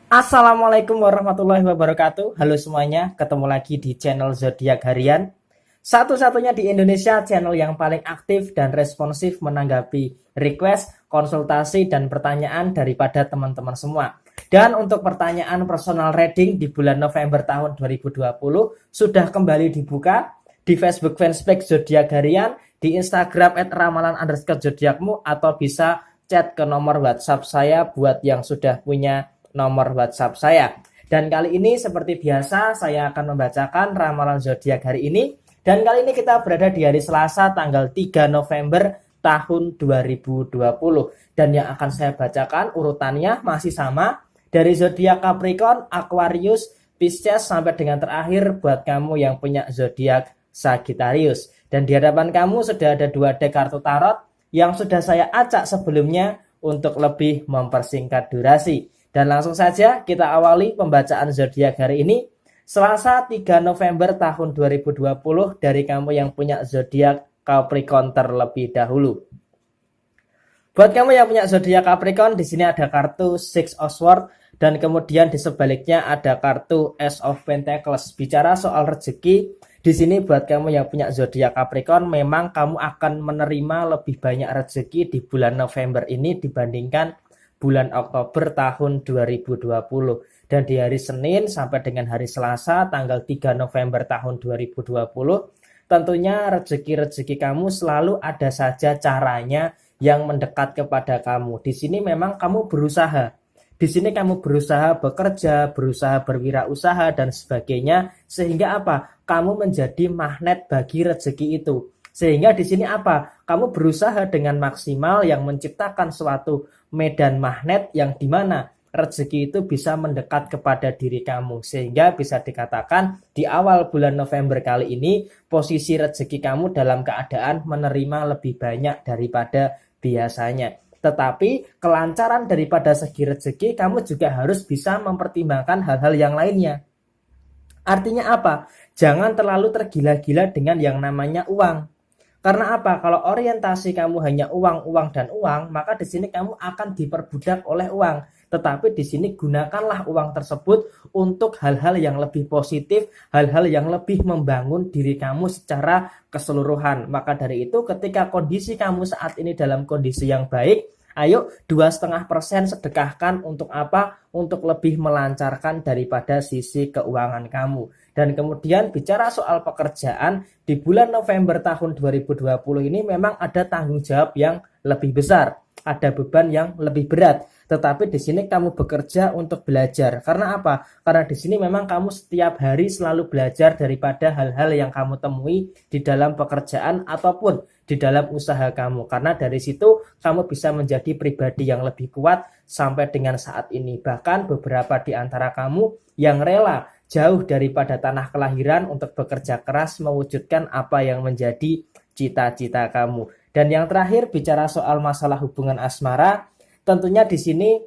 Assalamualaikum warahmatullahi wabarakatuh. Halo semuanya, ketemu lagi di channel Zodiak Harian. Satu-satunya di Indonesia channel yang paling aktif dan responsif menanggapi request, konsultasi, dan pertanyaan daripada teman-teman semua. Dan untuk pertanyaan personal reading di bulan November tahun 2020 sudah kembali dibuka di Facebook fanspage Zodiak Harian, di Instagram @ramalan_zodiakmu, atau bisa chat ke nomor WhatsApp saya buat yang sudah punya nomor WhatsApp saya. Dan kali ini seperti biasa saya akan membacakan ramalan zodiak hari ini. Dan kali ini kita berada di hari Selasa tanggal 3 November tahun 2020. Dan yang akan saya bacakan urutannya masih sama dari zodiak Capricorn, Aquarius, Pisces sampai dengan terakhir buat kamu yang punya zodiak Sagittarius. Dan di hadapan kamu sudah ada 2 deck kartu tarot yang sudah saya acak sebelumnya untuk lebih mempersingkat durasi. Dan langsung saja kita awali pembacaan zodiak hari ini, Selasa 3 November tahun 2020 dari kamu yang punya zodiak Capricorn terlebih dahulu. Buat kamu yang punya zodiak Capricorn, di sini ada kartu Six of Swords dan kemudian di sebaliknya ada kartu Ace of Pentacles. Bicara soal rezeki, di sini buat kamu yang punya zodiak Capricorn, memang kamu akan menerima lebih banyak rezeki di bulan November ini dibandingkan bulan Oktober tahun 2020. Dan di hari Senin sampai dengan hari Selasa tanggal 3 November tahun 2020, tentunya rezeki-rezeki kamu selalu ada saja caranya yang mendekat kepada kamu. Di sini memang kamu berusaha. Di sini kamu berusaha bekerja, berusaha berwirausaha dan sebagainya, sehingga apa? Kamu menjadi magnet bagi rezeki itu. Sehingga di sini apa? Kamu berusaha dengan maksimal yang menciptakan suatu medan magnet yang dimana rezeki itu bisa mendekat kepada diri kamu. Sehingga bisa dikatakan di awal bulan November kali ini posisi rezeki kamu dalam keadaan menerima lebih banyak daripada biasanya. Tetapi kelancaran daripada segi rezeki kamu juga harus bisa mempertimbangkan hal-hal yang lainnya. Artinya apa? Jangan terlalu tergila-gila dengan yang namanya uang. Karena apa? Kalau orientasi kamu hanya uang, uang, dan uang, maka di sini kamu akan diperbudak oleh uang. Tetapi di sini gunakanlah uang tersebut untuk hal-hal yang lebih positif, hal-hal yang lebih membangun diri kamu secara keseluruhan. Maka dari itu ketika kondisi kamu saat ini dalam kondisi yang baik, ayo 2,5% sedekahkan untuk apa? Untuk lebih melancarkan daripada sisi keuangan kamu. Dan kemudian bicara soal pekerjaan, di bulan November tahun 2020 ini memang ada tanggung jawab yang lebih besar, ada beban yang lebih berat. Tetapi di sini kamu bekerja untuk belajar. Karena apa? Karena di sini memang kamu setiap hari selalu belajar daripada hal-hal yang kamu temui di dalam pekerjaan ataupun di dalam usaha kamu. Karena dari situ kamu bisa menjadi pribadi yang lebih kuat sampai dengan saat ini. Bahkan beberapa di antara kamu yang rela jauh daripada tanah kelahiran untuk bekerja keras mewujudkan apa yang menjadi cita-cita kamu. Dan yang terakhir bicara soal masalah hubungan asmara, tentunya di sini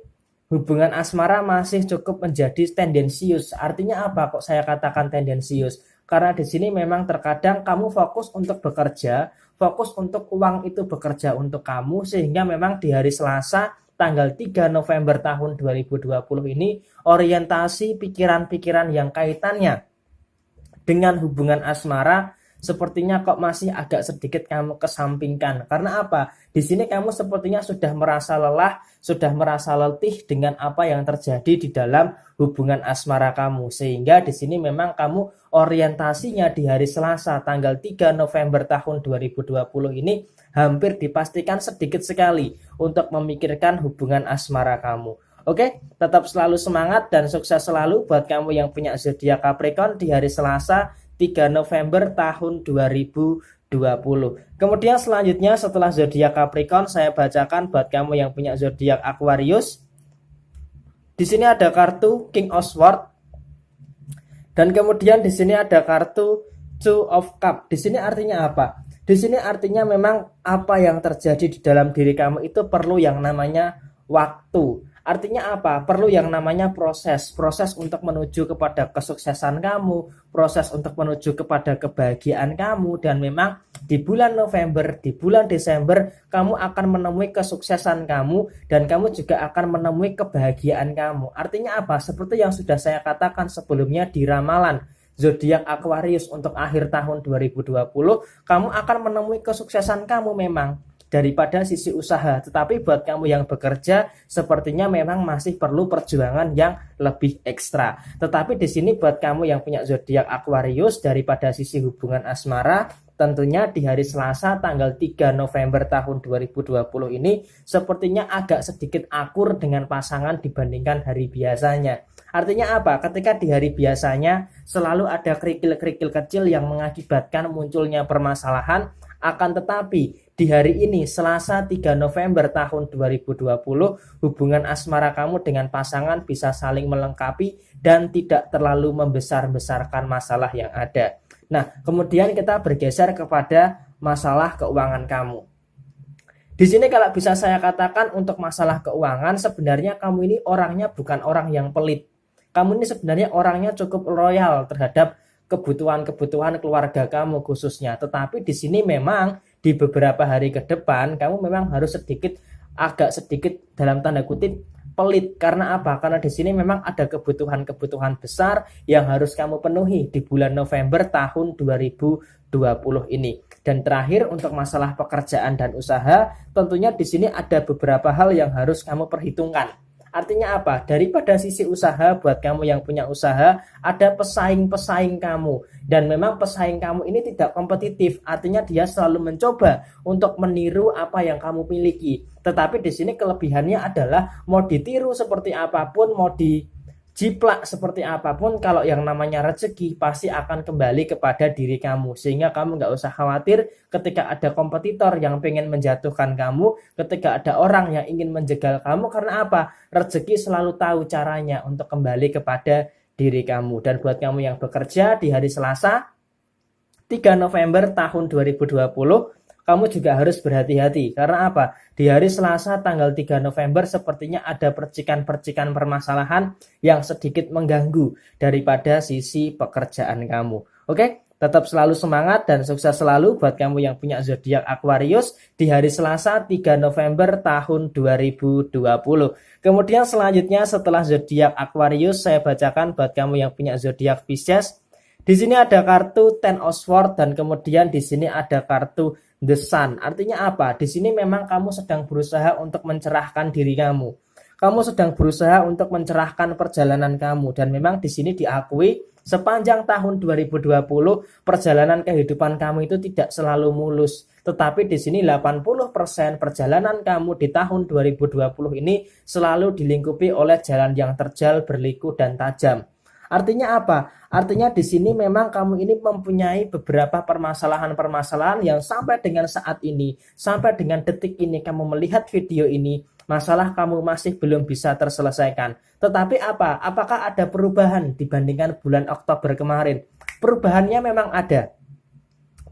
hubungan asmara masih cukup menjadi tendensius. Artinya apa kok saya katakan tendensius? Karena di sini memang terkadang kamu fokus untuk bekerja, fokus untuk uang itu bekerja untuk kamu, sehingga memang di hari Selasa tanggal 3 November tahun 2020 ini orientasi pikiran-pikiran yang kaitannya dengan hubungan asmara sepertinya kok masih agak sedikit kamu kesampingkan. Karena apa? Di sini kamu sepertinya sudah merasa lelah, sudah merasa letih dengan apa yang terjadi di dalam hubungan asmara kamu. Sehingga di sini memang kamu orientasinya di hari Selasa tanggal 3 November tahun 2020 ini hampir dipastikan sedikit sekali untuk memikirkan hubungan asmara kamu. Oke, tetap selalu semangat dan sukses selalu buat kamu yang punya zodiak Capricorn di hari Selasa 3 November tahun 2020. Kemudian selanjutnya setelah zodiak Capricorn saya bacakan buat kamu yang punya zodiak Aquarius. Di sini ada kartu King of Swords dan kemudian di sini ada kartu Two of Cups. Di sini artinya apa? Di sini artinya memang apa yang terjadi di dalam diri kamu itu perlu yang namanya waktu. Artinya apa? Perlu yang namanya proses untuk menuju kepada kesuksesan kamu, proses untuk menuju kepada kebahagiaan kamu, dan memang di bulan November, di bulan Desember, kamu akan menemui kesuksesan kamu, dan kamu juga akan menemui kebahagiaan kamu. Artinya apa? Seperti yang sudah saya katakan sebelumnya di ramalan zodiak Aquarius untuk akhir tahun 2020, kamu akan menemui kesuksesan kamu memang daripada sisi usaha. Tetapi buat kamu yang bekerja, sepertinya memang masih perlu perjuangan yang lebih ekstra. Tetapi di sini buat kamu yang punya zodiak Aquarius, daripada sisi hubungan asmara, tentunya di hari Selasa tanggal 3 November tahun 2020 ini sepertinya agak sedikit akur dengan pasangan dibandingkan hari biasanya. Artinya apa? Ketika di hari biasanya selalu ada kerikil-kerikil kecil yang mengakibatkan munculnya permasalahan, akan tetapi di hari ini Selasa 3 November tahun 2020, hubungan asmara kamu dengan pasangan bisa saling melengkapi dan tidak terlalu membesar-besarkan masalah yang ada. Nah, kemudian kita bergeser kepada masalah keuangan kamu. Di sini kalau bisa saya katakan untuk masalah keuangan, sebenarnya kamu ini orangnya bukan orang yang pelit. Kamu ini sebenarnya orangnya cukup loyal terhadap kebutuhan-kebutuhan keluarga kamu khususnya. Tetapi di sini memang di beberapa hari ke depan kamu memang harus agak sedikit dalam tanda kutip pelit. Karena apa? Karena di sini memang ada kebutuhan-kebutuhan besar yang harus kamu penuhi di bulan November tahun 2020 ini. Dan terakhir untuk masalah pekerjaan dan usaha, tentunya di sini ada beberapa hal yang harus kamu perhitungkan. Artinya apa? Daripada sisi usaha, buat kamu yang punya usaha, ada pesaing-pesaing kamu. Dan memang pesaing kamu ini tidak kompetitif. Artinya dia selalu mencoba untuk meniru apa yang kamu miliki. Tetapi di sini kelebihannya adalah mau ditiru seperti apapun, mau dijiplak seperti apapun, kalau yang namanya rezeki pasti akan kembali kepada diri kamu. Sehingga kamu nggak usah khawatir ketika ada kompetitor yang pengen menjatuhkan kamu, ketika ada orang yang ingin menjegal kamu. Karena apa? Rezeki selalu tahu caranya untuk kembali kepada diri kamu. Dan buat kamu yang bekerja di hari Selasa 3 November tahun 2020, kamu juga harus berhati-hati. Karena apa? Di hari Selasa tanggal 3 November sepertinya ada percikan-percikan permasalahan yang sedikit mengganggu daripada sisi pekerjaan kamu. Oke? Tetap selalu semangat dan sukses selalu buat kamu yang punya zodiak Aquarius di hari Selasa 3 November tahun 2020. Kemudian selanjutnya setelah zodiak Aquarius, saya bacakan buat kamu yang punya zodiak Pisces. Di sini ada kartu Ten of Swords dan kemudian di sini ada kartu The Sun. Artinya apa? Di sini memang kamu sedang berusaha untuk mencerahkan diri kamu. Kamu sedang berusaha untuk mencerahkan perjalanan kamu, dan memang di sini diakui sepanjang tahun 2020 perjalanan kehidupan kamu itu tidak selalu mulus. Tetapi di sini 80% perjalanan kamu di tahun 2020 ini selalu dilingkupi oleh jalan yang terjal, berliku dan tajam. Artinya apa? Artinya di sini memang kamu ini mempunyai beberapa permasalahan-permasalahan yang sampai dengan saat ini, sampai dengan detik ini kamu melihat video ini, masalah kamu masih belum bisa terselesaikan. Tetapi apa? Apakah ada perubahan dibandingkan bulan Oktober kemarin? Perubahannya memang ada.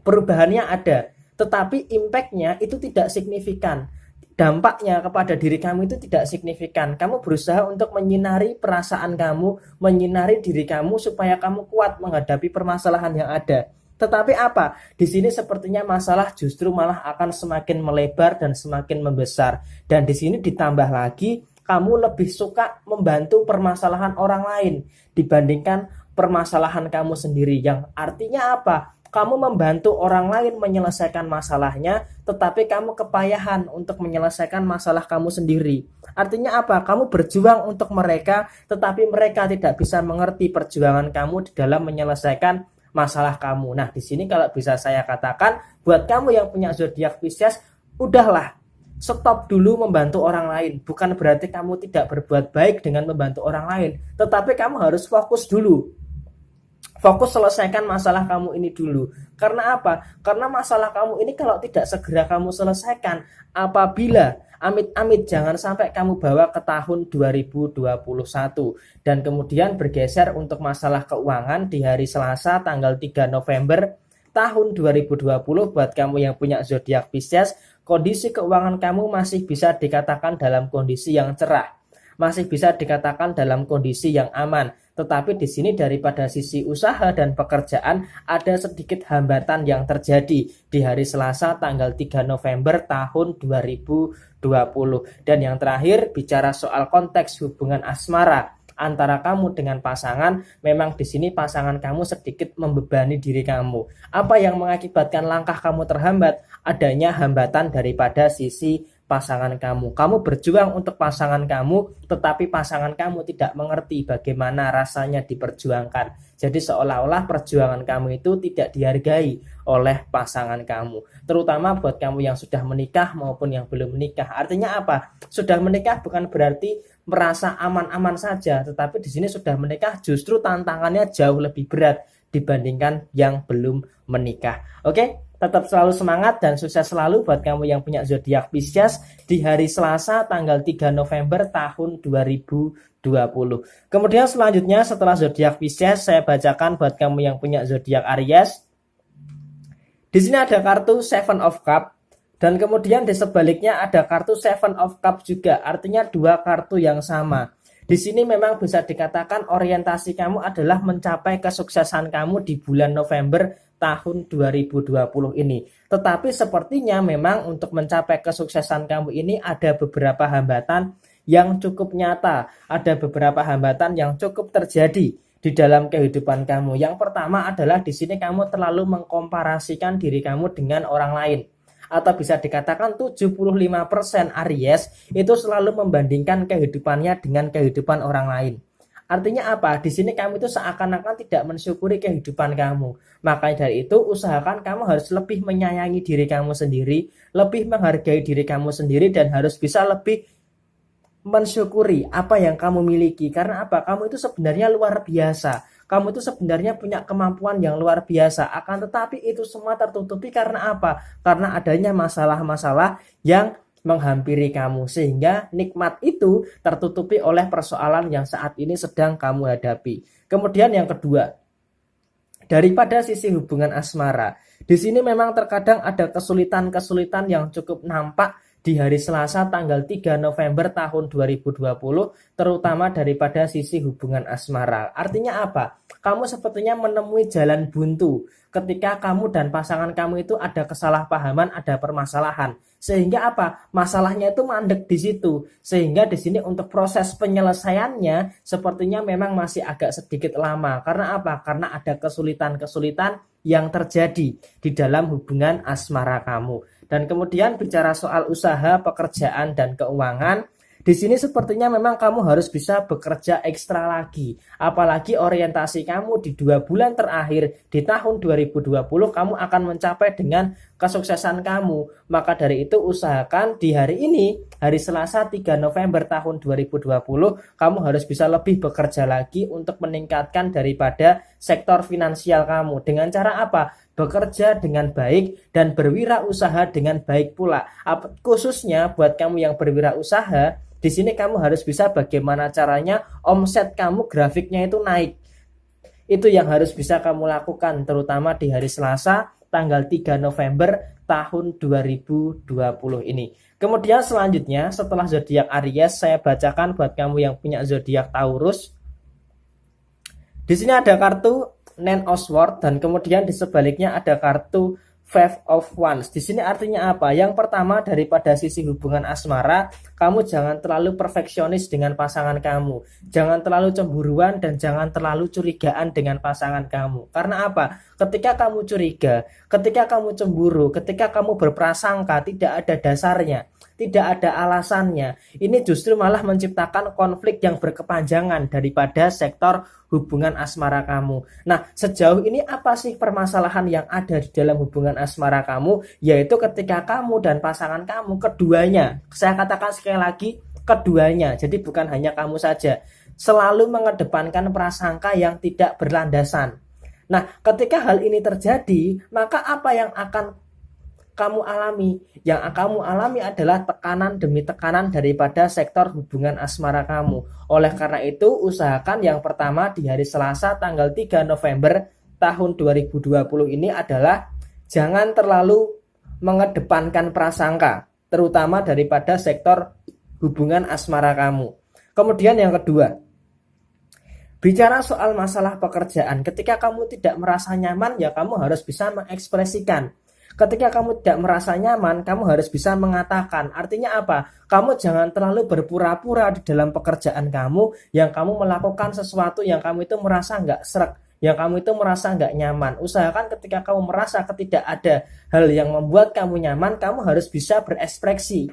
Perubahannya ada, tetapi impact-nya itu tidak signifikan. Dampaknya kepada diri kamu itu tidak signifikan. Kamu berusaha untuk menyinari perasaan kamu, menyinari diri kamu supaya kamu kuat menghadapi permasalahan yang ada. Tetapi apa? Di sini sepertinya masalah justru malah akan semakin melebar dan semakin membesar. Dan di sini ditambah lagi, kamu lebih suka membantu permasalahan orang lain dibandingkan permasalahan kamu sendiri. Yang artinya apa? Kamu membantu orang lain menyelesaikan masalahnya, tetapi kamu kepayahan untuk menyelesaikan masalah kamu sendiri. Artinya apa? Kamu berjuang untuk mereka, tetapi mereka tidak bisa mengerti perjuangan kamu di dalam menyelesaikan masalah kamu. Nah, di sini kalau bisa saya katakan, buat kamu yang punya zodiak Pisces, udahlah, stop dulu membantu orang lain. Bukan berarti kamu tidak berbuat baik dengan membantu orang lain, tetapi kamu harus fokus dulu. Fokus selesaikan masalah kamu ini dulu. Karena apa? Karena masalah kamu ini kalau tidak segera kamu selesaikan, apabila amit-amit jangan sampai kamu bawa ke tahun 2021. Dan kemudian bergeser untuk masalah keuangan di hari Selasa tanggal 3 November tahun 2020. Buat kamu yang punya zodiak Pisces, kondisi keuangan kamu masih bisa dikatakan dalam kondisi yang cerah. masih bisa dikatakan dalam kondisi yang aman. Tetapi di sini daripada sisi usaha dan pekerjaan ada sedikit hambatan yang terjadi di hari Selasa tanggal 3 November tahun 2020. Dan yang terakhir, bicara soal konteks hubungan asmara antara kamu dengan pasangan, memang di sini pasangan kamu sedikit membebani diri kamu. Apa yang mengakibatkan langkah kamu terhambat? Adanya hambatan daripada sisi pasangan kamu. Kamu berjuang untuk pasangan kamu, tetapi pasangan kamu tidak mengerti bagaimana rasanya diperjuangkan. Jadi seolah-olah perjuangan kamu itu tidak dihargai oleh pasangan kamu. Terutama buat kamu yang sudah menikah maupun yang belum menikah. Artinya apa? Sudah menikah bukan berarti merasa aman-aman saja, tetapi di sini sudah menikah justru tantangannya jauh lebih berat dibandingkan yang belum menikah. Oke? Tetap selalu semangat dan sukses selalu buat kamu yang punya zodiak Pisces di hari Selasa tanggal 3 November tahun 2020. Kemudian selanjutnya setelah zodiak Pisces, saya bacakan buat kamu yang punya zodiak Aries. Di sini ada kartu Seven of Cups dan kemudian di sebaliknya ada kartu Seven of Cups juga. Artinya dua kartu yang sama. Di sini memang bisa dikatakan orientasi kamu adalah mencapai kesuksesan kamu di bulan November tahun 2020 ini. Tetapi sepertinya memang untuk mencapai kesuksesan kamu ini ada beberapa hambatan yang cukup nyata. Ada beberapa hambatan yang cukup terjadi di dalam kehidupan kamu. Yang pertama adalah di sini kamu terlalu mengkomparasikan diri kamu dengan orang lain. Atau bisa dikatakan 75% Aries itu selalu membandingkan kehidupannya dengan kehidupan orang lain. Artinya apa? Di sini kamu itu seakan-akan tidak mensyukuri kehidupan kamu. Makanya dari itu usahakan kamu harus lebih menyayangi diri kamu sendiri, lebih menghargai diri kamu sendiri dan harus bisa lebih mensyukuri apa yang kamu miliki. Karena apa? Kamu itu sebenarnya luar biasa. Kamu itu sebenarnya punya kemampuan yang luar biasa. Akan tetapi itu semua tertutupi karena apa? Karena adanya masalah-masalah yang menghampiri kamu. Sehingga nikmat itu tertutupi oleh persoalan yang saat ini sedang kamu hadapi. Kemudian yang kedua, daripada sisi hubungan asmara. Di sini memang terkadang ada kesulitan-kesulitan yang cukup nampak di hari Selasa tanggal 3 November tahun 2020, terutama daripada sisi hubungan asmara. Artinya apa? Kamu sepertinya menemui jalan buntu ketika kamu dan pasangan kamu itu ada kesalahpahaman, ada permasalahan. Sehingga apa? Masalahnya itu mandek di situ. Sehingga di sini untuk proses penyelesaiannya sepertinya memang masih agak sedikit lama. Karena apa? Karena ada kesulitan-kesulitan yang terjadi di dalam hubungan asmara kamu. Dan kemudian bicara soal usaha, pekerjaan, dan keuangan, di sini sepertinya memang kamu harus bisa bekerja ekstra lagi. Apalagi orientasi kamu di 2 bulan terakhir di tahun 2020 kamu akan mencapai dengan kesuksesan kamu. Maka dari itu usahakan di hari ini, hari Selasa 3 November tahun 2020, kamu harus bisa lebih bekerja lagi untuk meningkatkan daripada sektor finansial kamu. Dengan cara apa? Bekerja dengan baik dan berwirausaha dengan baik pula. Khususnya buat kamu yang berwirausaha, di sini kamu harus bisa bagaimana caranya omset kamu grafiknya itu naik. Itu yang harus bisa kamu lakukan terutama di hari Selasa tanggal 3 November tahun 2020 ini. Kemudian selanjutnya setelah zodiak Aries, saya bacakan buat kamu yang punya zodiak Taurus. Di sini ada kartu Nine of Swords dan kemudian di sebaliknya ada kartu Five of Wands. Di sini artinya apa? Yang pertama daripada sisi hubungan asmara, kamu jangan terlalu perfeksionis dengan pasangan kamu. Jangan terlalu cemburuan dan jangan terlalu curigaan dengan pasangan kamu. Karena apa? Ketika kamu curiga, ketika kamu cemburu, ketika kamu berprasangka tidak ada dasarnya, tidak ada alasannya. Ini justru malah menciptakan konflik yang berkepanjangan daripada sektor hubungan asmara kamu. Nah, sejauh ini apa sih permasalahan yang ada di dalam hubungan asmara kamu? Yaitu ketika kamu dan pasangan kamu, keduanya, saya katakan sekali lagi, keduanya, jadi bukan hanya kamu saja, selalu mengedepankan prasangka yang tidak berlandasan. Nah, ketika hal ini terjadi, maka apa yang akan kamu alami? Yang kamu alami adalah tekanan demi tekanan daripada sektor hubungan asmara kamu. Oleh karena itu, usahakan yang pertama di hari Selasa tanggal 3 November tahun 2020 ini adalah jangan terlalu mengedepankan prasangka, terutama daripada sektor hubungan asmara kamu. Kemudian yang kedua, bicara soal masalah pekerjaan, ketika kamu tidak merasa nyaman, ya kamu harus bisa mengekspresikan. Ketika kamu tidak merasa nyaman, kamu harus bisa mengatakan. Artinya apa? Kamu jangan terlalu berpura-pura di dalam pekerjaan kamu, yang kamu melakukan sesuatu yang kamu itu merasa nggak sreg, yang kamu itu merasa nggak nyaman. Usahakan ketika kamu merasa tidak ada hal yang membuat kamu nyaman, kamu harus bisa berekspresi.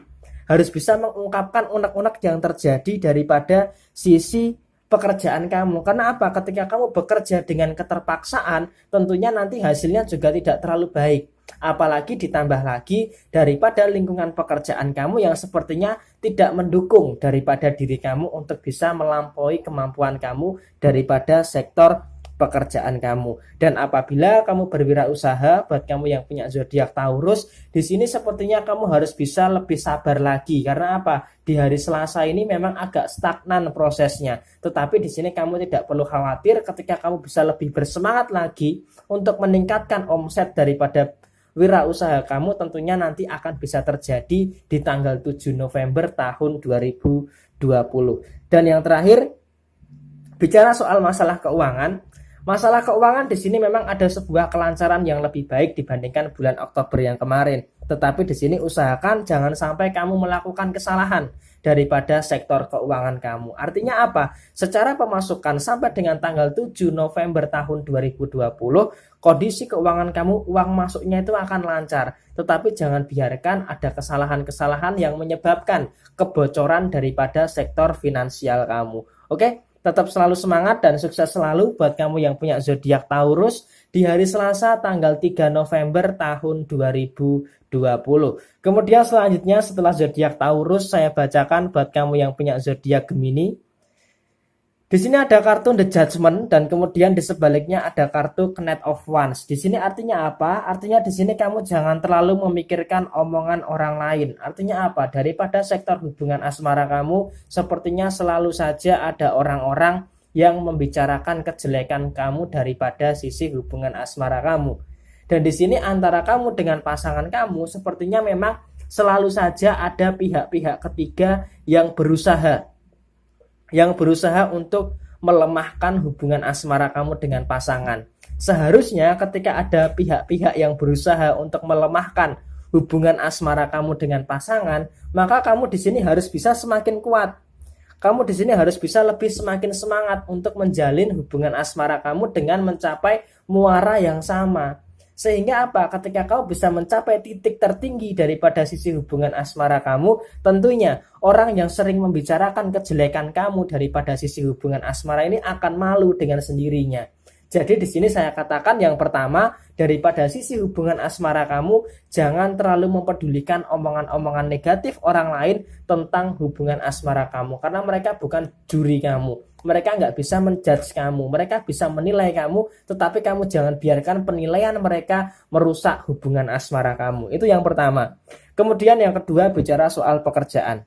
Harus bisa mengungkapkan unek-unek yang terjadi daripada sisi pekerjaan kamu. Karena apa? Ketika kamu bekerja dengan keterpaksaan, tentunya nanti hasilnya juga tidak terlalu baik. Apalagi ditambah lagi daripada lingkungan pekerjaan kamu yang sepertinya tidak mendukung daripada diri kamu untuk bisa melampaui kemampuan kamu daripada sektor pekerjaan kamu. Dan apabila kamu berwirausaha, buat kamu yang punya zodiak Taurus, di sini sepertinya kamu harus bisa lebih sabar lagi. Karena apa? Di hari Selasa ini memang agak stagnan prosesnya. Tetapi di sini kamu tidak perlu khawatir ketika kamu bisa lebih bersemangat lagi untuk meningkatkan omset daripada wirausaha kamu, tentunya nanti akan bisa terjadi di tanggal 7 November tahun 2020. Dan yang terakhir, bicara soal masalah keuangan. Masalah keuangan di sini memang ada sebuah kelancaran yang lebih baik dibandingkan bulan Oktober yang kemarin. Tetapi di sini usahakan jangan sampai kamu melakukan kesalahan daripada sektor keuangan kamu. Artinya apa? Secara pemasukan sampai dengan tanggal 7 November tahun 2020, kondisi keuangan kamu, uang masuknya itu akan lancar. Tetapi jangan biarkan ada kesalahan-kesalahan yang menyebabkan kebocoran daripada sektor finansial kamu. Oke? Tetap selalu semangat dan sukses selalu buat kamu yang punya zodiak Taurus di hari Selasa tanggal 3 November tahun 2020. Kemudian selanjutnya setelah zodiak Taurus, saya bacakan buat kamu yang punya zodiak Gemini. Di sini ada kartu The Judgment dan kemudian di sebaliknya ada kartu Knight of Wands. Di sini artinya apa? Artinya di sini kamu jangan terlalu memikirkan omongan orang lain. Artinya apa? Daripada sektor hubungan asmara kamu, sepertinya selalu saja ada orang-orang yang membicarakan kejelekan kamu daripada sisi hubungan asmara kamu. Dan di sini antara kamu dengan pasangan kamu, sepertinya memang selalu saja ada pihak-pihak ketiga yang berusaha untuk melemahkan hubungan asmara kamu dengan pasangan. Seharusnya ketika ada pihak-pihak yang berusaha untuk melemahkan hubungan asmara kamu dengan pasangan, maka kamu di sini harus bisa semakin kuat. Kamu di sini harus bisa lebih semakin semangat untuk menjalin hubungan asmara kamu dengan mencapai muara yang sama. Sehingga apa? Ketika kamu bisa mencapai titik tertinggi daripada sisi hubungan asmara kamu, tentunya orang yang sering membicarakan kejelekan kamu daripada sisi hubungan asmara ini akan malu dengan sendirinya. Jadi di sini saya katakan yang pertama, daripada sisi hubungan asmara kamu, jangan terlalu mempedulikan omongan-omongan negatif orang lain tentang hubungan asmara kamu. Karena mereka bukan juri kamu. Mereka nggak bisa menjudge kamu. Mereka bisa menilai kamu, tetapi kamu jangan biarkan penilaian mereka merusak hubungan asmara kamu. Itu yang pertama. Kemudian yang kedua, bicara soal pekerjaan.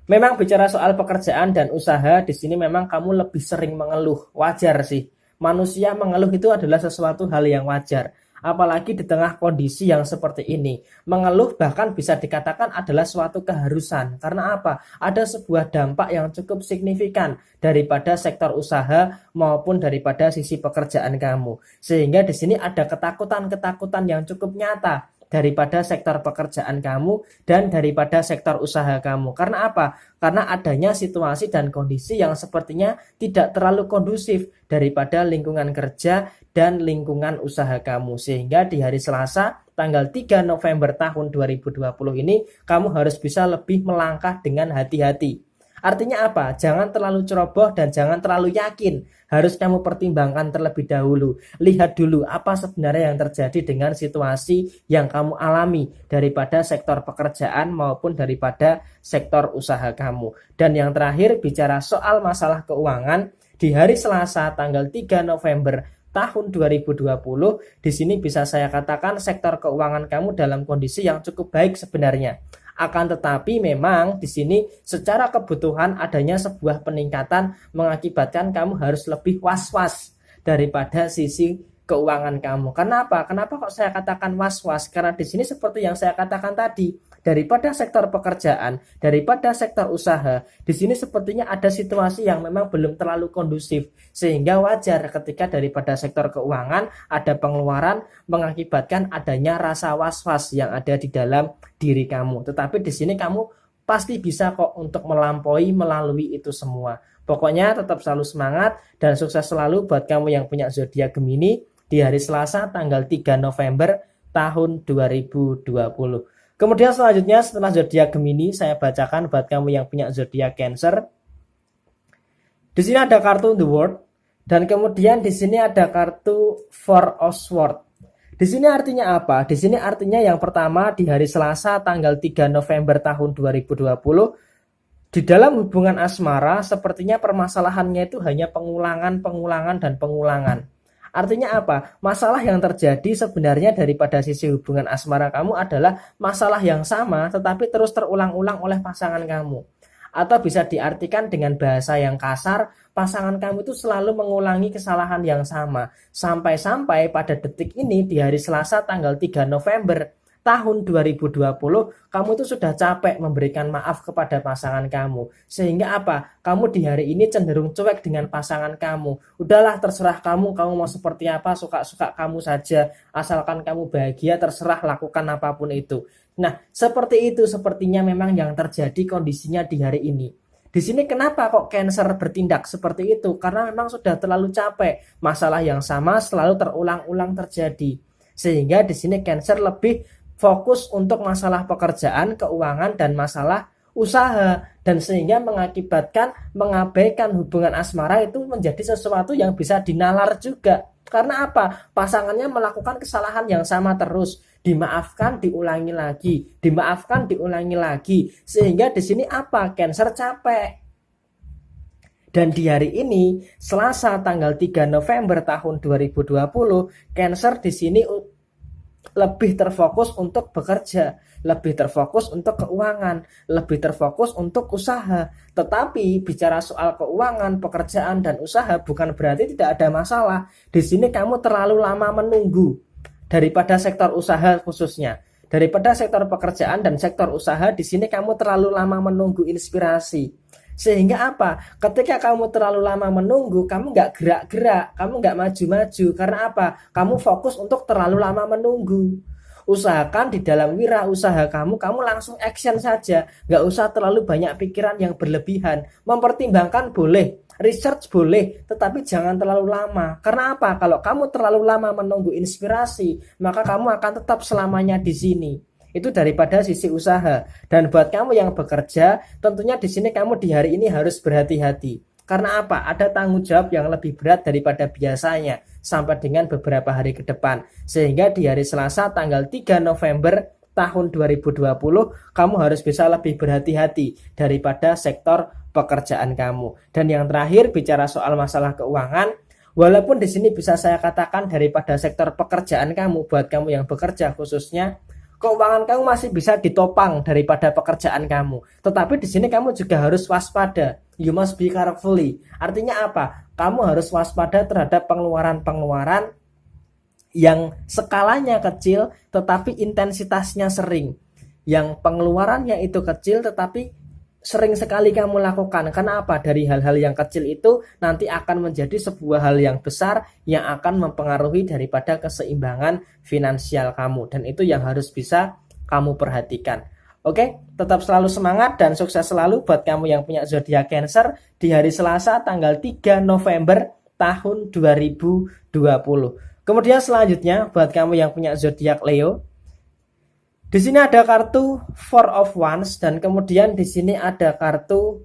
Memang bicara soal pekerjaan dan usaha, di sini memang kamu lebih sering mengeluh. Wajar sih. Manusia mengeluh itu adalah sesuatu hal yang wajar. Apalagi di tengah kondisi yang seperti ini. Mengeluh bahkan bisa dikatakan adalah suatu keharusan. Karena apa? Ada sebuah dampak yang cukup signifikan daripada sektor usaha maupun daripada sisi pekerjaan kamu. Sehingga di sini ada ketakutan-ketakutan yang cukup nyata daripada sektor pekerjaan kamu dan daripada sektor usaha kamu. Karena apa? Karena adanya situasi dan kondisi yang sepertinya tidak terlalu kondusif daripada lingkungan kerja dan lingkungan usaha kamu. Sehingga di hari Selasa tanggal 3 November tahun 2020 ini kamu harus bisa lebih melangkah dengan hati-hati. Artinya apa? Jangan terlalu ceroboh dan jangan terlalu yakin. Harus kamu pertimbangkan terlebih dahulu. Lihat dulu apa sebenarnya yang terjadi dengan situasi yang kamu alami daripada sektor pekerjaan maupun daripada sektor usaha kamu. Dan yang terakhir, bicara soal masalah keuangan, di hari Selasa tanggal 3 November tahun 2020, di sini bisa saya katakan sektor keuangan kamu dalam kondisi yang cukup baik sebenarnya. Akan tetapi memang di sini secara kebutuhan adanya sebuah peningkatan mengakibatkan kamu harus lebih was-was daripada sisi keuangan kamu. Kenapa? Kenapa kok saya katakan was-was? Karena di sini seperti yang saya katakan tadi, daripada sektor pekerjaan, daripada sektor usaha, di sini sepertinya ada situasi yang memang belum terlalu kondusif, sehingga wajar ketika daripada sektor keuangan ada pengeluaran mengakibatkan adanya rasa was-was yang ada di dalam diri kamu. Tetapi di sini kamu pasti bisa kok untuk melalui itu semua. Pokoknya tetap selalu semangat dan sukses selalu buat kamu yang punya zodiak Gemini di hari Selasa tanggal 3 November tahun 2020. Kemudian selanjutnya setelah zodiak Gemini saya bacakan buat kamu yang punya zodiak Cancer. Di sini ada kartu The World dan kemudian di sini ada kartu Four of Swords. Di sini artinya apa? Di sini artinya yang pertama di hari Selasa tanggal 3 November tahun 2020 di dalam hubungan asmara sepertinya permasalahannya itu hanya pengulangan dan pengulangan. Artinya apa? Masalah yang terjadi sebenarnya daripada sisi hubungan asmara kamu adalah masalah yang sama tetapi terus terulang-ulang oleh pasangan kamu. Atau bisa diartikan dengan bahasa yang kasar, pasangan kamu itu selalu mengulangi kesalahan yang sama. Sampai-sampai pada detik ini di hari Selasa tanggal 3 November tahun 2020, kamu itu sudah capek memberikan maaf kepada pasangan kamu. Sehingga apa? Kamu di hari ini cenderung cuek dengan pasangan kamu. Udahlah terserah kamu mau seperti apa, suka-suka kamu saja. Asalkan kamu bahagia, terserah lakukan apapun itu. Nah, seperti itu sepertinya memang yang terjadi kondisinya di hari ini. Di sini kenapa kok Cancer bertindak seperti itu? Karena memang sudah terlalu capek. Masalah yang sama selalu terulang-ulang terjadi. Sehingga di sini Cancer lebih fokus untuk masalah pekerjaan, keuangan, dan masalah usaha. Dan sehingga mengakibatkan mengabaikan hubungan asmara itu menjadi sesuatu yang bisa dinalar juga. Karena apa? Pasangannya melakukan kesalahan yang sama terus. Dimaafkan, diulangi lagi. Dimaafkan, diulangi lagi. Sehingga di sini apa? Cancer capek. Dan di hari ini, Selasa tanggal 3 November tahun 2020, Cancer di sini lebih terfokus untuk bekerja, lebih terfokus untuk keuangan, lebih terfokus untuk usaha. Tetapi bicara soal keuangan, pekerjaan, dan usaha bukan berarti tidak ada masalah. Di sini kamu terlalu lama menunggu daripada sektor usaha khususnya. Daripada sektor pekerjaan dan sektor usaha, di sini kamu terlalu lama menunggu inspirasi. Sehingga apa? Ketika kamu terlalu lama menunggu, kamu nggak gerak-gerak, kamu nggak maju-maju. Karena apa? Kamu fokus untuk terlalu lama menunggu. Usahakan di dalam wirausaha kamu langsung action saja. Nggak usah terlalu banyak pikiran yang berlebihan. Mempertimbangkan boleh, research boleh, tetapi jangan terlalu lama. Karena apa? Kalau kamu terlalu lama menunggu inspirasi, maka kamu akan tetap selamanya di sini. Itu daripada sisi usaha. Dan buat kamu yang bekerja, tentunya di sini kamu di hari ini harus berhati-hati. Karena apa? Ada tanggung jawab yang lebih berat daripada biasanya sampai dengan beberapa hari ke depan. Sehingga di hari Selasa tanggal 3 November tahun 2020, kamu harus bisa lebih berhati-hati daripada sektor pekerjaan kamu. Dan yang terakhir, bicara soal masalah keuangan, walaupun di sini bisa saya katakan daripada sektor pekerjaan kamu, buat kamu yang bekerja khususnya, keuangan kamu masih bisa ditopang daripada pekerjaan kamu. Tetapi di sini kamu juga harus waspada. You must be carefully. Artinya apa? Kamu harus waspada terhadap pengeluaran-pengeluaran yang skalanya kecil tetapi intensitasnya sering. Yang pengeluarannya itu kecil tetapi sering sekali kamu lakukan. Kenapa? Dari hal-hal yang kecil itu nanti akan menjadi sebuah hal yang besar yang akan mempengaruhi daripada keseimbangan finansial kamu. Dan itu yang harus bisa kamu perhatikan. Oke, tetap selalu semangat dan sukses selalu buat kamu yang punya zodiak Cancer di hari Selasa tanggal 3 November tahun 2020. Kemudian selanjutnya buat kamu yang punya zodiak Leo, di sini ada kartu Four of Wands dan kemudian di sini ada kartu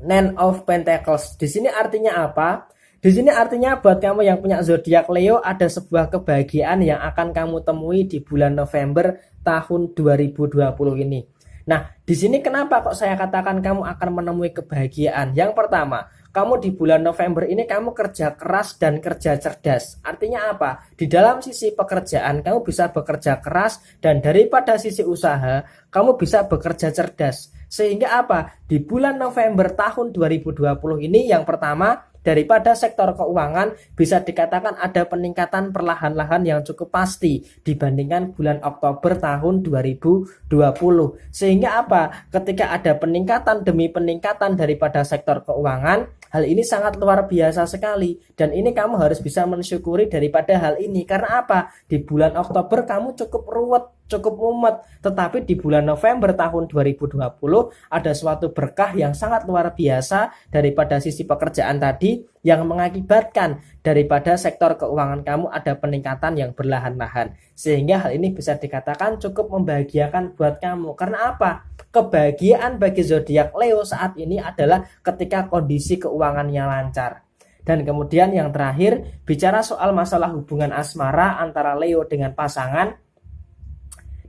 Nine of Pentacles. Di sini artinya apa? Di sini artinya buat kamu yang punya zodiak Leo ada sebuah kebahagiaan yang akan kamu temui di bulan November tahun 2020 ini. Nah, Di sini kenapa kok saya katakan kamu akan menemui kebahagiaan? Yang pertama, kamu di bulan November ini kamu kerja keras dan kerja cerdas. Artinya apa? Di dalam sisi pekerjaan kamu bisa bekerja keras, dan daripada sisi usaha kamu bisa bekerja cerdas. Sehingga apa? Di bulan November tahun 2020 ini yang pertama, daripada sektor keuangan bisa dikatakan ada peningkatan perlahan-lahan yang cukup pasti dibandingkan bulan Oktober tahun 2020. Sehingga apa? Ketika ada peningkatan demi peningkatan daripada sektor keuangan, hal ini sangat luar biasa sekali, dan ini kamu harus bisa mensyukuri daripada hal ini. Karena apa? Di bulan Oktober kamu cukup ruwet, cukup mumet, tetapi di bulan November tahun 2020 ada suatu berkah yang sangat luar biasa daripada sisi pekerjaan tadi, yang mengakibatkan daripada sektor keuangan kamu ada peningkatan yang berlahan-lahan, sehingga hal ini bisa dikatakan cukup membahagiakan buat kamu. Karena apa? Kebahagiaan bagi zodiak Leo saat ini adalah ketika kondisi keuangannya lancar. Dan kemudian yang terakhir, bicara soal masalah hubungan asmara antara Leo dengan pasangan.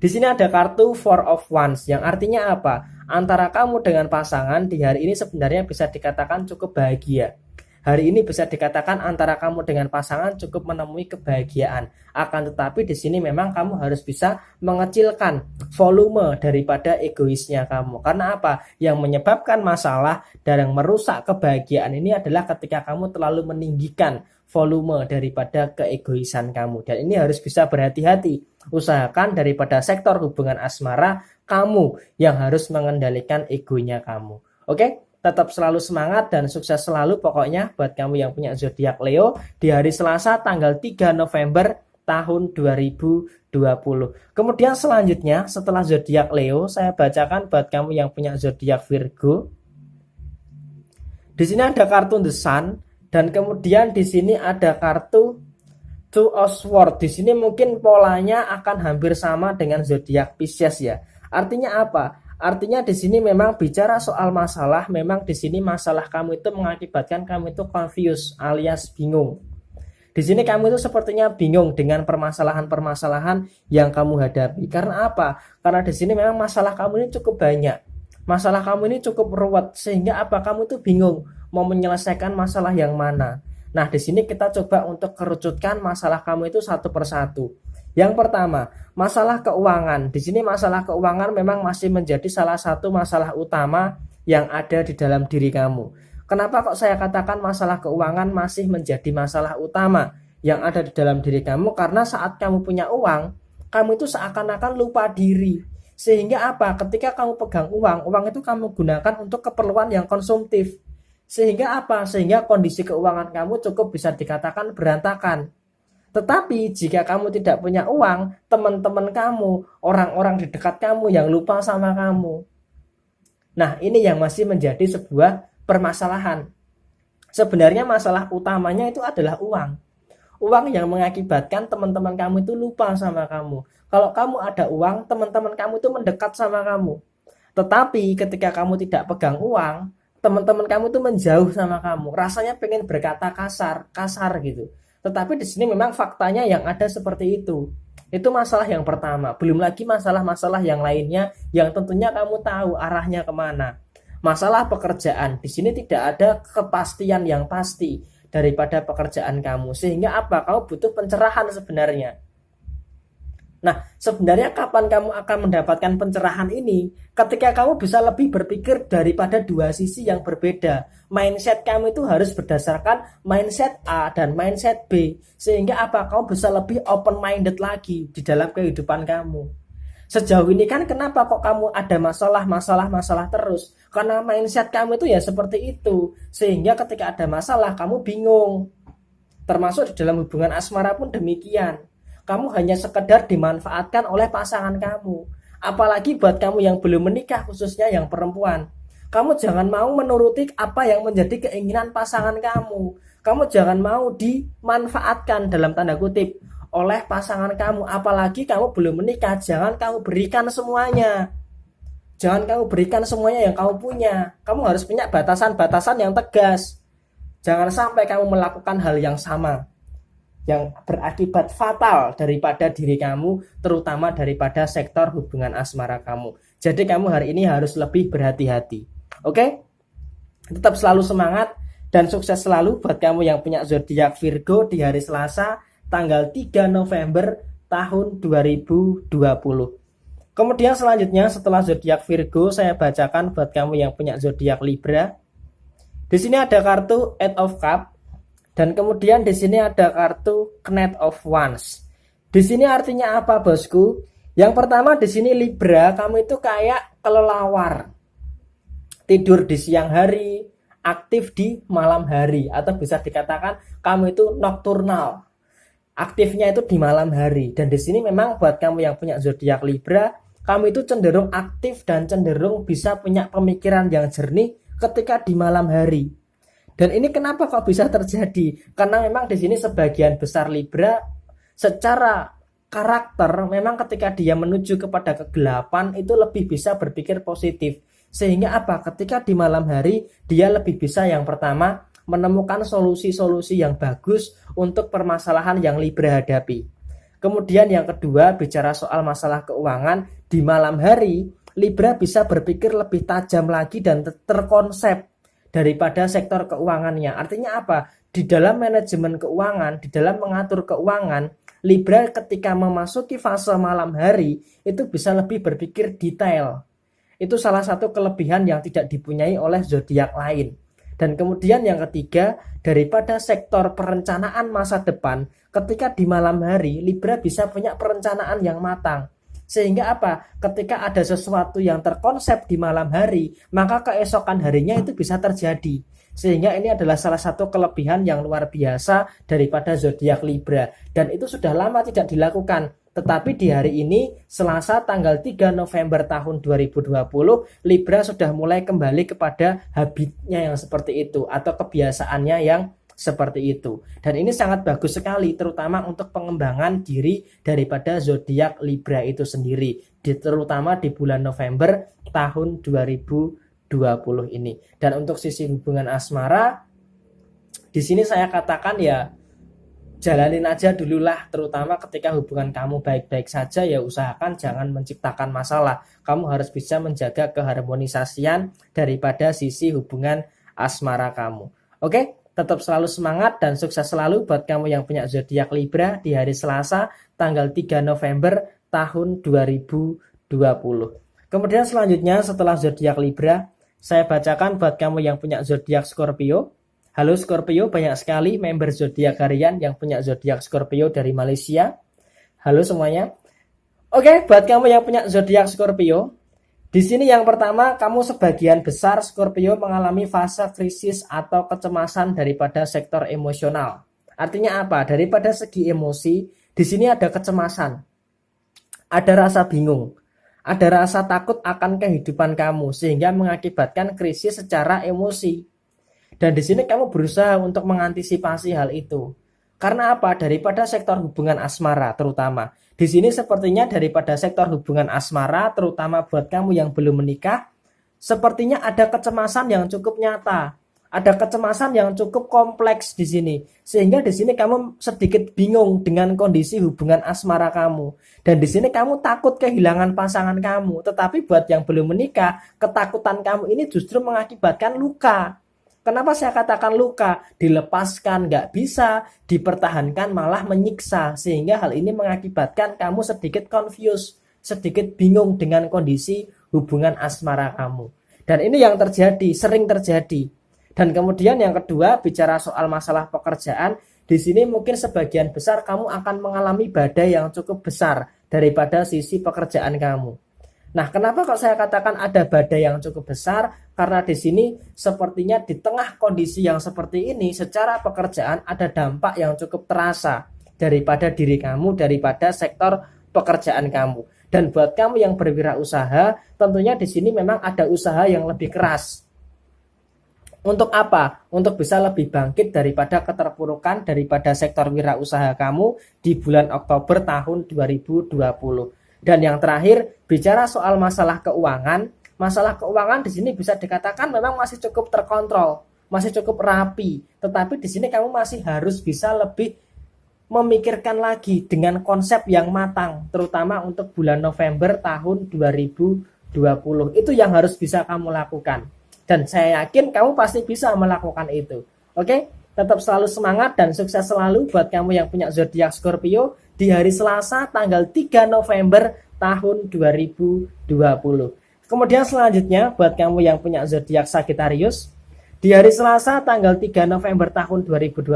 Di sini ada kartu Four of Wands, yang artinya apa? Antara kamu dengan pasangan di hari ini sebenarnya bisa dikatakan cukup bahagia. Hari ini bisa dikatakan antara kamu dengan pasangan cukup menemui kebahagiaan. Akan tetapi di sini memang kamu harus bisa mengecilkan volume daripada egoisnya kamu. Karena apa? Yang menyebabkan masalah dan yang merusak kebahagiaan ini adalah ketika kamu terlalu meninggikan volume daripada keegoisan kamu. Dan ini harus bisa berhati-hati. Usahakan daripada sektor hubungan asmara, kamu yang harus mengendalikan egonya kamu. Oke? Tetap selalu semangat dan sukses selalu pokoknya buat kamu yang punya zodiak Leo di hari Selasa tanggal 3 November tahun 2020. Kemudian selanjutnya setelah zodiak Leo, saya bacakan buat kamu yang punya zodiak Virgo. Di sini ada kartu The Sun, dan kemudian di sini ada kartu Two of Swords. Di sini mungkin polanya akan hampir sama dengan zodiak Pisces ya. Artinya apa? Artinya di sini memang bicara soal masalah, memang di sini masalah kamu itu mengakibatkan kamu itu confused alias bingung. Di sini kamu itu sepertinya bingung dengan permasalahan-permasalahan yang kamu hadapi. Karena apa? Karena di sini memang masalah kamu ini cukup banyak. Masalah kamu ini cukup ruwet, sehingga apa? Kamu itu bingung mau menyelesaikan masalah yang mana. Nah, di sini kita coba untuk kerucutkan masalah kamu itu satu persatu. Yang pertama, masalah keuangan. Di sini masalah keuangan memang masih menjadi salah satu masalah utama yang ada di dalam diri kamu. Kenapa kok saya katakan masalah keuangan masih menjadi masalah utama yang ada di dalam diri kamu? Karena saat kamu punya uang, kamu itu seakan-akan lupa diri. Sehingga apa? Ketika kamu pegang uang, uang itu kamu gunakan untuk keperluan yang konsumtif. Sehingga apa? Sehingga kondisi keuangan kamu cukup bisa dikatakan berantakan. Tetapi jika kamu tidak punya uang, teman-teman kamu, orang-orang di dekat kamu yang lupa sama kamu. Nah, ini yang masih menjadi sebuah permasalahan. Sebenarnya masalah utamanya itu adalah uang. Uang yang mengakibatkan teman-teman kamu itu lupa sama kamu. Kalau kamu ada uang, teman-teman kamu itu mendekat sama kamu. Tetapi ketika kamu tidak pegang uang, teman-teman kamu itu menjauh sama kamu. Rasanya pengen berkata kasar gitu. Tetapi di sini memang faktanya yang ada seperti itu. Itu masalah yang pertama. Belum lagi masalah-masalah yang lainnya yang tentunya kamu tahu arahnya kemana. Masalah pekerjaan. Di sini tidak ada kepastian yang pasti daripada pekerjaan kamu. Sehingga apa? Kamu butuh pencerahan sebenarnya. Nah, sebenarnya kapan kamu akan mendapatkan pencerahan ini? Ketika kamu bisa lebih berpikir daripada dua sisi yang berbeda. Mindset kamu itu harus berdasarkan mindset A dan mindset B. Sehingga apa? Kamu bisa lebih open-minded lagi di dalam kehidupan kamu. Sejauh ini kan kenapa kok kamu ada masalah terus? Karena mindset kamu itu ya seperti itu. Sehingga ketika ada masalah, kamu bingung. Termasuk di dalam hubungan asmara pun demikian. Kamu hanya sekedar dimanfaatkan oleh pasangan kamu. Apalagi buat kamu yang belum menikah, khususnya yang perempuan. Kamu jangan mau menuruti apa yang menjadi keinginan pasangan kamu. Kamu jangan mau dimanfaatkan dalam tanda kutip oleh pasangan kamu. Apalagi kamu belum menikah, jangan kamu berikan semuanya. Jangan kamu berikan semuanya yang kamu punya. Kamu harus punya batasan-batasan yang tegas. Jangan sampai kamu melakukan hal yang sama, yang berakibat fatal daripada diri kamu, terutama daripada sektor hubungan asmara kamu. Jadi kamu hari ini harus lebih berhati-hati. Oke? Tetap selalu semangat dan sukses selalu buat kamu yang punya zodiak Virgo di hari Selasa tanggal 3 November tahun 2020. Kemudian selanjutnya setelah zodiak Virgo, saya bacakan buat kamu yang punya zodiak Libra. Di sini ada kartu Eight of Cups dan kemudian di sini ada kartu Knight of Wands. Di sini artinya apa, bosku? Yang pertama di sini Libra, kamu itu kayak kelelawar. Tidur di siang hari, aktif di malam hari, atau bisa dikatakan kamu itu nokturnal. Aktifnya itu di malam hari. Dan di sini memang buat kamu yang punya zodiak Libra, kamu itu cenderung aktif dan cenderung bisa punya pemikiran yang jernih ketika di malam hari. Dan ini kenapa kok bisa terjadi? Karena memang di sini sebagian besar Libra secara karakter memang ketika dia menuju kepada kegelapan itu lebih bisa berpikir positif. Sehingga apa? Ketika di malam hari dia lebih bisa yang pertama menemukan solusi-solusi yang bagus untuk permasalahan yang Libra hadapi. Kemudian yang kedua, bicara soal masalah keuangan, di malam hari Libra bisa berpikir lebih tajam lagi dan terkonsep daripada sektor keuangannya. Artinya apa? Di dalam manajemen keuangan, di dalam mengatur keuangan, Libra ketika memasuki fase malam hari itu bisa lebih berpikir detail. Itu salah satu kelebihan yang tidak dipunyai oleh zodiak lain. Dan kemudian yang ketiga, daripada sektor perencanaan masa depan, ketika di malam hari Libra bisa punya perencanaan yang matang. Sehingga apa? Ketika ada sesuatu yang terkonsep di malam hari, maka keesokan harinya itu bisa terjadi. Sehingga ini adalah salah satu kelebihan yang luar biasa daripada zodiak Libra. Dan itu sudah lama tidak dilakukan. Tetapi di hari ini, Selasa tanggal 3 November tahun 2020, Libra sudah mulai kembali kepada habitnya yang seperti itu atau kebiasaannya yang seperti itu. Dan ini sangat bagus sekali, terutama untuk pengembangan diri daripada zodiak Libra itu sendiri, terutama di bulan November tahun 2020 ini. Dan untuk sisi hubungan asmara, di sini saya katakan ya, jalanin aja dululah, terutama ketika hubungan kamu baik-baik saja ya usahakan jangan menciptakan masalah. Kamu harus bisa menjaga keharmonisasian daripada sisi hubungan asmara kamu. Oke, tetap selalu semangat dan sukses selalu buat kamu yang punya zodiak Libra di hari Selasa tanggal 3 November tahun 2020. Kemudian selanjutnya setelah zodiak Libra, saya bacakan buat kamu yang punya zodiak Scorpio. Halo Scorpio, banyak sekali member zodiak harian yang punya zodiak Scorpio dari Malaysia. Halo semuanya. Oke, buat kamu yang punya zodiak Scorpio, di sini yang pertama, kamu sebagian besar Scorpio mengalami fase krisis atau kecemasan daripada sektor emosional. Artinya apa? Daripada segi emosi, di sini ada kecemasan, ada rasa bingung, ada rasa takut akan kehidupan kamu sehingga mengakibatkan krisis secara emosi. Dan di sini kamu berusaha untuk mengantisipasi hal itu. Karena apa? Daripada sektor hubungan asmara terutama. Di sini sepertinya daripada sektor hubungan asmara, terutama buat kamu yang belum menikah, sepertinya ada kecemasan yang cukup nyata. Ada kecemasan yang cukup kompleks di sini. Sehingga di sini kamu sedikit bingung dengan kondisi hubungan asmara kamu. Dan di sini kamu takut kehilangan pasangan kamu. Tetapi buat yang belum menikah, ketakutan kamu ini justru mengakibatkan luka. Kenapa saya katakan luka? Dilepaskan nggak bisa, dipertahankan malah menyiksa. Sehingga hal ini mengakibatkan kamu sedikit confused, sedikit bingung dengan kondisi hubungan asmara kamu. Dan ini yang terjadi, sering terjadi. Dan kemudian yang kedua, bicara soal masalah pekerjaan, di sini mungkin sebagian besar kamu akan mengalami badai yang cukup besar daripada sisi pekerjaan kamu. Nah, kenapa kok saya katakan ada badai yang cukup besar? Karena di sini sepertinya di tengah kondisi yang seperti ini, secara pekerjaan ada dampak yang cukup terasa daripada diri kamu, daripada sektor pekerjaan kamu. Dan buat kamu yang berwirausaha, tentunya di sini memang ada usaha yang lebih keras. Untuk apa? Untuk bisa lebih bangkit daripada keterpurukan daripada sektor wirausaha kamu di bulan Oktober tahun 2020. Dan yang terakhir, bicara soal masalah keuangan di sini bisa dikatakan memang masih cukup terkontrol, masih cukup rapi. Tetapi di sini kamu masih harus bisa lebih memikirkan lagi dengan konsep yang matang, terutama untuk bulan November tahun 2020 2020. Itu yang harus bisa kamu lakukan. Dan saya yakin kamu pasti bisa melakukan itu. Oke, tetap selalu semangat dan sukses selalu buat kamu yang punya zodiak Scorpio di hari Selasa tanggal 3 November tahun 2020. Kemudian selanjutnya buat kamu yang punya zodiak Sagittarius di hari Selasa tanggal 3 November tahun 2020,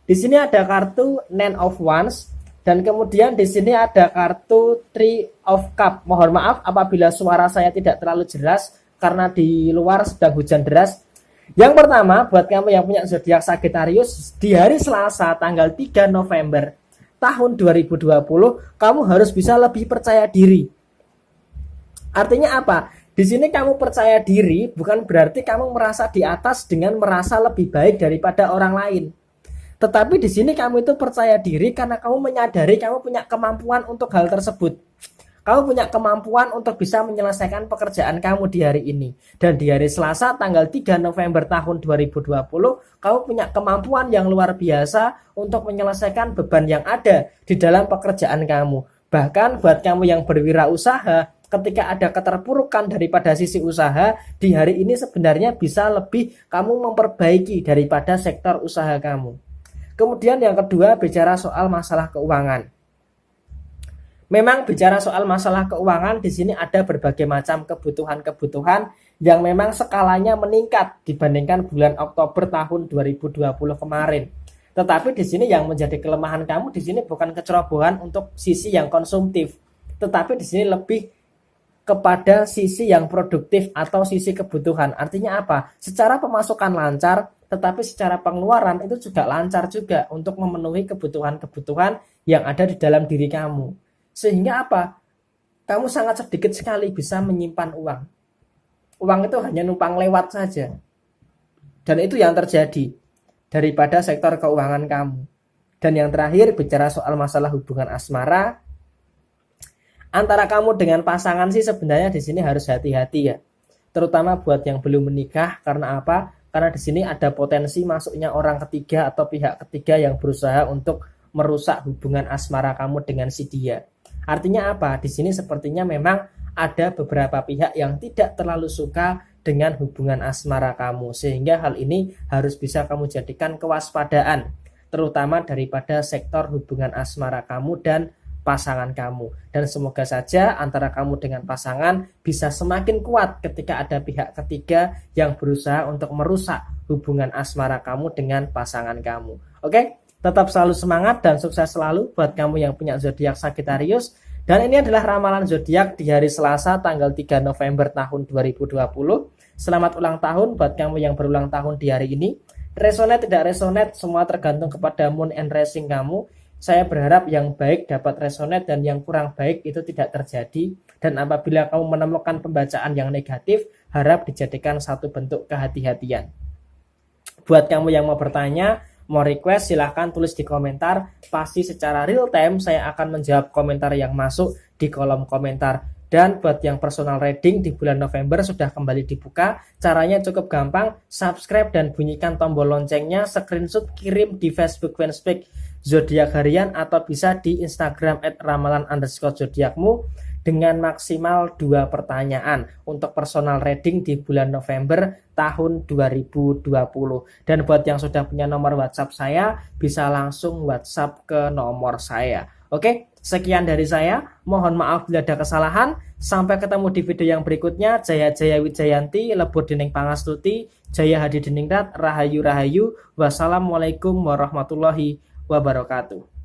di sini ada kartu Nine of Wands dan kemudian di sini ada kartu Three of Cup. Mohon maaf apabila suara saya tidak terlalu jelas karena di luar sedang hujan deras. Yang pertama buat kamu yang punya zodiak Sagittarius di hari Selasa tanggal 3 November tahun 2020, kamu harus bisa lebih percaya diri. Artinya apa? Di sini kamu percaya diri bukan berarti kamu merasa di atas dengan merasa lebih baik daripada orang lain. Tetapi di sini kamu itu percaya diri karena kamu menyadari kamu punya kemampuan untuk hal tersebut. Kamu punya kemampuan untuk bisa menyelesaikan pekerjaan kamu di hari ini. Dan di hari Selasa tanggal 3 November tahun 2020, kamu punya kemampuan yang luar biasa untuk menyelesaikan beban yang ada di dalam pekerjaan kamu. Bahkan buat kamu yang berwirausaha, ketika ada keterpurukan daripada sisi usaha, di hari ini sebenarnya bisa lebih kamu memperbaiki daripada sektor usaha kamu. Kemudian yang kedua, bicara soal masalah keuangan. Memang bicara soal masalah keuangan, di sini ada berbagai macam kebutuhan-kebutuhan yang memang skalanya meningkat dibandingkan bulan Oktober tahun 2020 kemarin. Tetapi di sini yang menjadi kelemahan kamu di sini bukan kecerobohan untuk sisi yang konsumtif, tetapi di sini lebih kepada sisi yang produktif atau sisi kebutuhan. Artinya apa? Secara pemasukan lancar, tetapi secara pengeluaran itu juga lancar juga untuk memenuhi kebutuhan-kebutuhan yang ada di dalam diri kamu. Sehingga apa? Kamu sangat sedikit sekali bisa menyimpan uang. Uang itu hanya numpang lewat saja. Dan itu yang terjadi daripada sektor keuangan kamu. Dan yang terakhir, bicara soal masalah hubungan asmara, antara kamu dengan pasangan sih sebenarnya di sini harus hati-hati ya. Terutama buat yang belum menikah. Karena apa? Karena di sini ada potensi masuknya orang ketiga atau pihak ketiga yang berusaha untuk merusak hubungan asmara kamu dengan si dia. Artinya apa? Di sini sepertinya memang ada beberapa pihak yang tidak terlalu suka dengan hubungan asmara kamu. Sehingga hal ini harus bisa kamu jadikan kewaspadaan. Terutama daripada sektor hubungan asmara kamu dan pasangan kamu. Dan semoga saja antara kamu dengan pasangan bisa semakin kuat ketika ada pihak ketiga yang berusaha untuk merusak hubungan asmara kamu dengan pasangan kamu. Oke, tetap selalu semangat dan sukses selalu buat kamu yang punya zodiak Sagittarius. Dan ini adalah ramalan zodiak di hari Selasa tanggal 3 November tahun 2020. Selamat ulang tahun buat kamu yang berulang tahun di hari ini. Resonate tidak resonate semua tergantung kepada moon and rising kamu. Saya berharap yang baik dapat resonate dan yang kurang baik itu tidak terjadi. Dan apabila kamu menemukan pembacaan yang negatif, harap dijadikan satu bentuk kehati-hatian. Buat kamu yang mau bertanya, mau request, silahkan tulis di komentar. Pasti secara real time saya akan menjawab komentar yang masuk di kolom komentar. Dan buat yang personal reading di bulan November sudah kembali dibuka. Caranya cukup gampang, subscribe dan bunyikan tombol loncengnya, screenshot kirim di Facebook fanspage Zodiak Harian atau bisa di Instagram @ramalan_zodiakmu dengan maksimal 2 pertanyaan untuk personal reading di bulan November tahun 2020. Dan buat yang sudah punya nomor WhatsApp saya, bisa langsung WhatsApp ke nomor saya. Oke, sekian dari saya. Mohon maaf bila ada kesalahan. Sampai ketemu di video yang berikutnya. Jaya Jaya Wijayanti, Lebur Dening Pangastuti, Jaya Hadi Diningrat, Rahayu Rahayu. Wassalamualaikum warahmatullahi wabarakatuh.